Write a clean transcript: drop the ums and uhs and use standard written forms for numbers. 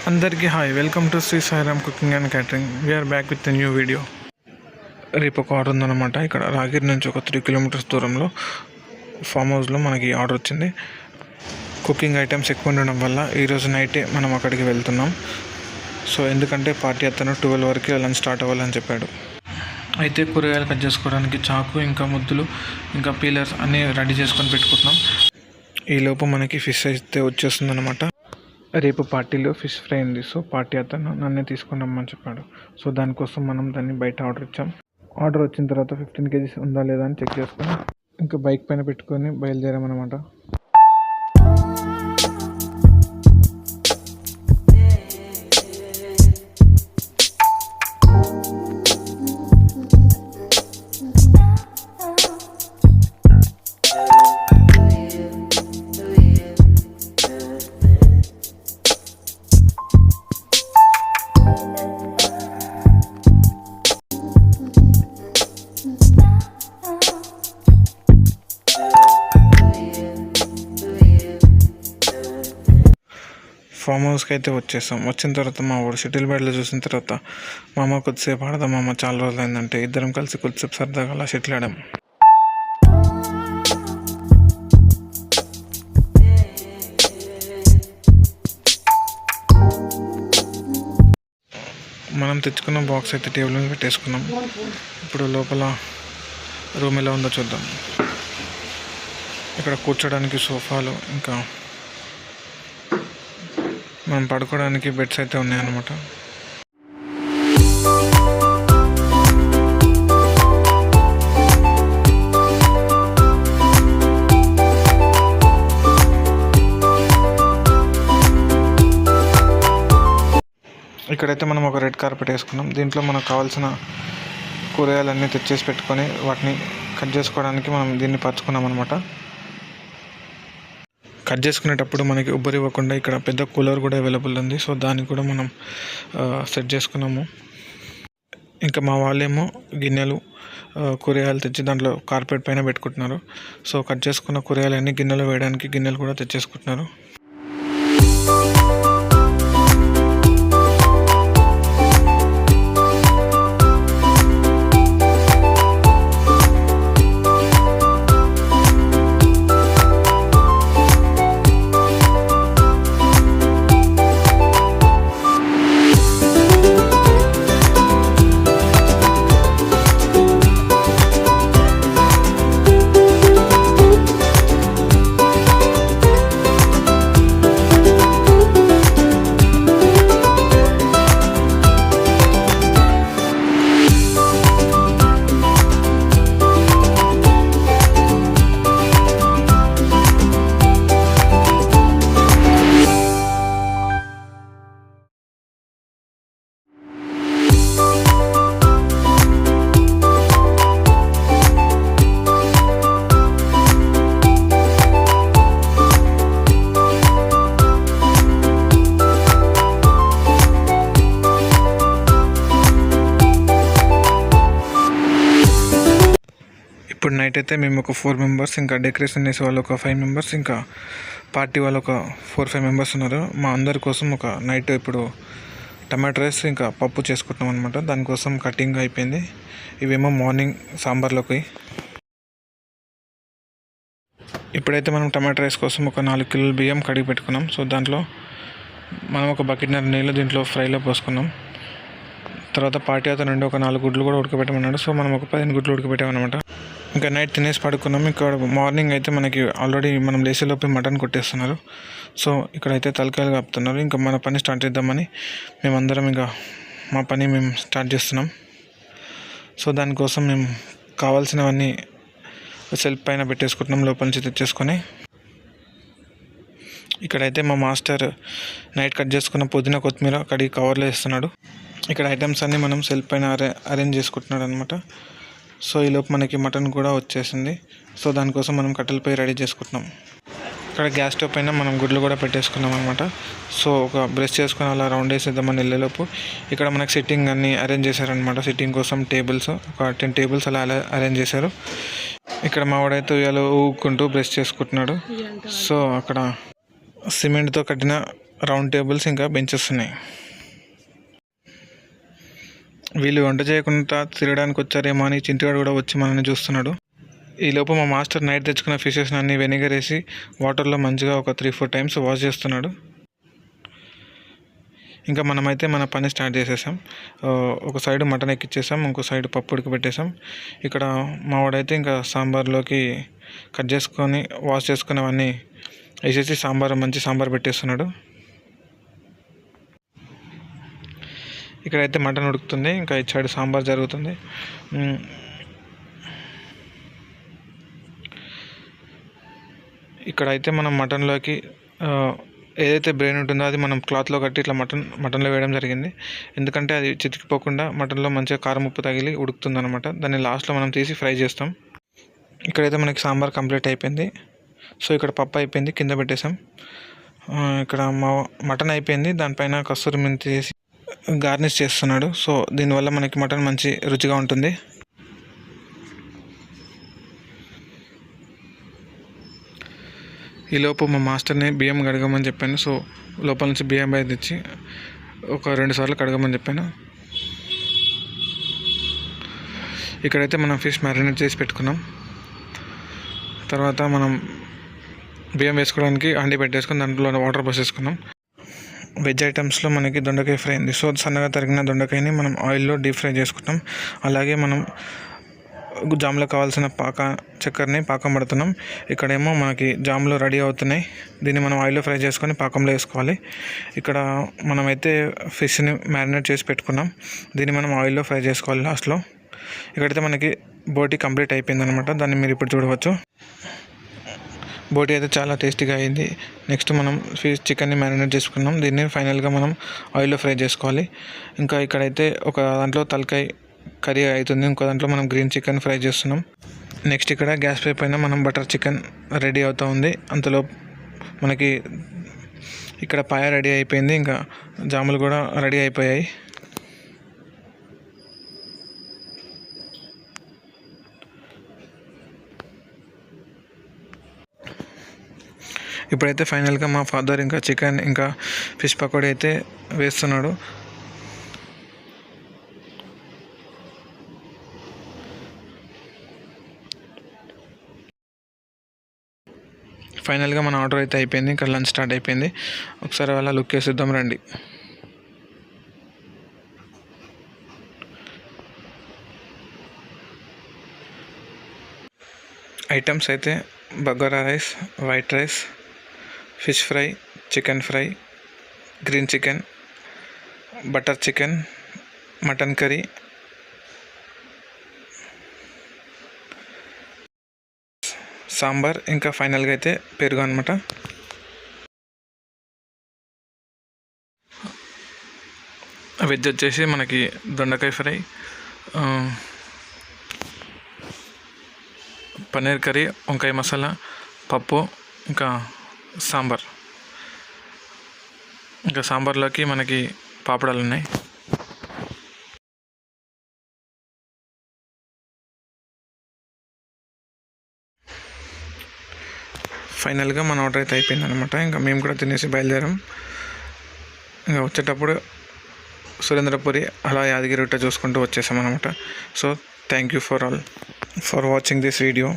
అందరికీ hi, welcome to Shri Sairam cooking and catering. We're back with new video. రేపు ఒక order ఉందన్నమాట. ఇక్కడ రాగిరి నుంచి ఒక 3 కిలోమీటర్స్ దూరంలో ఫామ్ హౌస్లో మనకి ఆర్డర్ వచ్చింది. కుకింగ్ ఐటమ్స్ ఎక్కువ ఉండడం వల్ల ఈరోజు నైటే మనం అక్కడికి వెళ్తున్నాం. సో ఎందుకంటే పార్టీ అతను 12 వరకు లంచ్ స్టార్ట్ అవ్వాలని చెప్పాడు. అయితే కూరగాయలు కట్ చేసుకోవడానికి చాకు, ఇంకా ముద్దులు, ఇంకా పీలర్స్ అన్నీ రెడీ చేసుకొని పెట్టుకుంటున్నాం. ఈలోపు మనకి ఫిష్ అయితే వచ్చేస్తుంది అనమాట. రేపు పార్టీలో ఫిష్ ఫ్రై ఉంది. సో పార్టీ అతను నన్నే తీసుకొని రమ్మని చెప్పాడు. సో దానికోసం మనం దాన్ని బయట ఆర్డర్ ఇచ్చాం. ఆర్డర్ వచ్చిన తర్వాత 15 kgs ఉందా లేదా అని చెక్ చేసుకొని ఇంకా బైక్ పైన పెట్టుకొని బయలుదేరామన్నమాట. ఫామ్ హౌస్కి అయితే వచ్చేసాం. వచ్చిన తర్వాత మా వాడు షటిల్ బ్యాట్లో చూసిన తర్వాత మా అమ్మ కొద్దిసేపు ఆడదాం అమ్మ, చాలా రోజులు అయిందంటే ఇద్దరం కలిసి కొద్దిసేపు సరదాగా అలా షటిల్ ఆడాం. మనం తెచ్చుకున్న బాక్స్ అయితే టేబుల్ మీద పెట్టేసుకున్నాం. ఇప్పుడు లోపల రూమ్ ఎలా ఉందో చూద్దాం. ఇక్కడ కూర్చోడానికి సోఫాలు, ఇంకా మనం పడుకోవడానికి బెడ్స్ అయితే ఉన్నాయన్నమాట. ఇక్కడైతే మనం ఒక రెడ్ కార్పెట్ వేసుకున్నాం. దీంట్లో మనకు కావాల్సిన కూరగాయలన్నీ తెచ్చేసి పెట్టుకొని వాటిని కట్ చేసుకోవడానికి మనం దీన్ని పరుచుకున్నాం అనమాట. కట్ చేసుకునేటప్పుడు మనకి ఉబ్బరి ఇవ్వకుండా ఇక్కడ పెద్ద కూలర్ కూడా అవైలబుల్ ఉంది. సో దాన్ని కూడా మనం సెట్ చేసుకున్నాము. ఇంకా మా వాళ్ళేమో గిన్నెలు, కూరగాయలు తెచ్చి దాంట్లో కార్పెట్ పైన పెట్టుకుంటున్నారు. సో కట్ చేసుకున్న కూరగాయలన్నీ గిన్నెలో వేయడానికి గిన్నెలు కూడా తెచ్చేసుకుంటున్నారు. ఇప్పుడు నైట్ అయితే మేము ఒక 4 మెంబర్స్, ఇంకా డెకరేషన్ చేసే వాళ్ళు ఒక 5 మెంబర్స్, ఇంకా పార్టీ వాళ్ళు ఒక 4-5 మెంబర్స్ ఉన్నారు. మా అందరి కోసం ఒక నైట్ ఇప్పుడు టమాటో రైస్ ఇంకా పప్పు చేసుకుంటున్నాం అనమాట. దానికోసం కటింగ్ అయిపోయింది. ఇవేమో మార్నింగ్ సాంబార్లోకి. ఇప్పుడైతే మనం టమాటో రైస్ కోసం ఒక 4 కిలోల బియ్యం కడిగి పెట్టుకున్నాం. సో దాంట్లో మనం ఒక బకెట్నర నీళ్ళు దీంట్లో ఫ్రైలో పోసుకున్నాం. తర్వాత పార్టీ అతను నుండి ఒక 4 గుడ్లు కూడా ఉడకబెట్టమన్నాడు. సో మనం ఒక 15 గుడ్లు ఉడకబెట్టామన్నమాట. ఇంకా నైట్ తినేసి పడుకున్నాం. ఇక్కడ మార్నింగ్ అయితే మనకి ఆల్రెడీ మనం లేసేలోపే మటన్ కొట్టేస్తున్నారు. సో ఇక్కడైతే తలకాయలు కాపుతున్నారు. ఇంకా మన పని స్టార్ట్ చేద్దామని మేమందరం ఇంకా మా పని మేము స్టార్ట్ చేస్తున్నాం. సో దానికోసం మేము కావాల్సినవన్నీ సెల్ఫ్ పైన పెట్టేసుకుంటున్నాం, లోపల నుంచి తెచ్చేసుకొని. ఇక్కడైతే మా మాస్టర్ నైట్ కట్ చేసుకున్న పుదీనా, కొత్తిమీర కడిగి కవర్లో వేస్తున్నాడు. ఇక్కడ ఐటమ్స్ అన్నీ మనం సెల్ఫ్ పైన అరేంజ్ చేసుకుంటున్నాడు అనమాట. సో ఈలోపు మనకి మటన్ కూడా వచ్చేసింది. సో దానికోసం మనం కట్టెలపై రెడీ చేసుకుంటున్నాం. ఇక్కడ గ్యాస్ స్టవ్ పైన మనం గుడ్లు కూడా పెట్టేసుకున్నాం అనమాట. సో ఒక బ్రష్ చేసుకుని అలా రౌండ్ వేసేద్దామని వెళ్ళేలోపు ఇక్కడ మనకి సిట్టింగ్ అన్నీ అరేంజ్ చేశారనమాట. సిట్టింగ్ కోసం టేబుల్స్ ఒక 10 టేబుల్స్ అలా అరేంజ్ చేశారు. ఇక్కడ మా వాడైతే ఉయ్యాలో ఊక్కుంటూ బ్రష్ చేసుకుంటున్నాడు. సో అక్కడ సిమెంట్తో కట్టిన రౌండ్ టేబుల్స్ ఇంకా బెంచెస్ ఉన్నాయి. వీళ్ళు వంట చేయకుండా తిరగడానికి వచ్చారేమో అని చింటిగాడు కూడా వచ్చి మనల్ని చూస్తున్నాడు. ఈలోపు మా మాస్టర్ నైట్ తెచ్చుకున్న ఫిషెస్ అన్ని వెనిగర్ వేసి వాటర్లో మంచిగా ఒక 3-4 టైమ్స్ వాష్ చేస్తున్నాడు. ఇంకా మనమైతే మన పని స్టార్ట్ చేసేసాం. ఒక సైడ్ మటన్ ఎక్కిచ్చేసాం, ఇంకో సైడ్ పప్పు ఉడకబెట్టేసాం. ఇక్కడ మావాడైతే ఇంకా సాంబార్లోకి కట్ చేసుకొని వాష్ చేసుకుని అవన్నీ వేసేసి మంచి సాంబార్ పెట్టేస్తున్నాడు. ఇక్కడైతే మటన్ ఉడుకుతుంది, ఇంకా ఇటు సైడ్ సాంబార్ జరుగుతుంది. ఇక్కడైతే మనం మటన్లోకి ఏదైతే బ్రెయిన్ ఉంటుందో అది మనం క్లాత్లో కట్టి ఇట్లా మటన్లో వేయడం జరిగింది. ఎందుకంటే అది చితికిపోకుండా మటన్లో మంచిగా కారం ఉప్పు తగిలి ఉడుకుతుంది అనమాట. దాన్ని లాస్ట్లో మనం తీసి ఫ్రై చేస్తాం. ఇక్కడైతే మనకి సాంబార్ కంప్లీట్ అయిపోయింది. సో ఇక్కడ పప్పు అయిపోయింది, కింద పెట్టేసాం. ఇక్కడ మటన్ అయిపోయింది, దానిపైన కస్తూరి మెంతి వేసి గార్నిష్ చేస్తున్నాడు. సో దీనివల్ల మనకి మటన్ మంచి రుచిగా ఉంటుంది. ఈలోపు మా మాస్టర్ని బియ్యం కడగమని చెప్పాను. సో లోపల నుంచి బియ్యం బయట తెచ్చి ఒక 2 సార్లు కడగమని చెప్పాను. ఇక్కడైతే మనం ఫిష్ మ్యారినేట్ చేసి పెట్టుకున్నాం. తర్వాత మనం బియ్యం వేసుకోవడానికి హండి పెట్టేసుకుని దాంట్లో వాటర్ పోసేసుకున్నాం. వెజ్ ఐటమ్స్లో మనకి దొండకాయ ఫ్రై ఉంది. సో సన్నగా తరిగిన దొండకాయని మనం ఆయిల్లో డీప్ ఫ్రై చేసుకుంటాం. అలాగే మనం జామ్లో కావాల్సిన చక్కెరని పాకం పడుతున్నాం. ఇక్కడేమో మనకి జామ్లో రెడీ అవుతున్నాయి. దీన్ని మనం ఆయిల్లో ఫ్రై చేసుకొని పాకంలో వేసుకోవాలి. ఇక్కడ మనమైతే ఫిష్ని మ్యారినేట్ చేసి పెట్టుకున్నాం. దీన్ని మనం ఆయిల్లో ఫ్రై చేసుకోవాలి లాస్ట్లో. ఇక్కడైతే మనకి బోటి కంప్లీట్ అయిపోయింది అనమాట. దాన్ని మీరు ఇప్పుడు చూడవచ్చు. బోటి అయితే చాలా టేస్టీగా అయింది. నెక్స్ట్ మనం చికెన్ని మ్యారినేట్ చేసుకున్నాం. దీన్ని ఫైనల్గా మనం ఆయిల్లో ఫ్రై చేసుకోవాలి. ఇంకా ఇక్కడైతే ఒక దాంట్లో తలకాయ కర్రీ అవుతుంది, ఇంకో దాంట్లో మనం గ్రీన్ చికెన్ ఫ్రై చేస్తున్నాం. నెక్స్ట్ ఇక్కడ గ్యాస్ పై పైన మనం బటర్ చికెన్ రెడీ అవుతూ ఉంది. అంతలో మనకి ఇక్కడ పాయ రెడీ అయిపోయింది, ఇంకా జాములు కూడా రెడీ అయిపోయాయి. ఇప్పుడైతే ఫైనల్గా మా ఫాదర్ ఇంకా చికెన్ ఇంకా ఫిష్ పకోడీ అయితే వేస్తున్నాడు. ఫైనల్గా మన ఆర్డర్ అయితే అయిపోయింది. ఇంకా లంచ్ స్టార్ట్ అయిపోయింది. ఒకసారి అలా లుక్ వేసిద్దాం రండి. ఐటమ్స్ అయితే bagara rice, white rice, fish fry, chicken fry, green chicken, butter chicken, mutton curry, sambar, ఇంకా ఫైనల్గా అయితే పెరుగు అనమాట. వెజ్ వచ్చేసి మనకి దొండకాయ ఫ్రై, పన్నీర్ కర్రీ, వంకాయ మసాలా, పప్పు, ఇంకా సాంబార్. ఇంకా సాంబార్లోకి మనకి పాపడాలు ఉన్నాయి. ఫైనల్గా మన ఆర్డర్ అయితే అయిపోయింది అనమాట. ఇంకా మేము కూడా తినేసి బయలుదేరాం. ఇంకా వచ్చేటప్పుడు సురేంద్రపురి అలా యాదగిరి చూసుకుంటూ వచ్చేసాం అనమాట. So thank you for watching this video.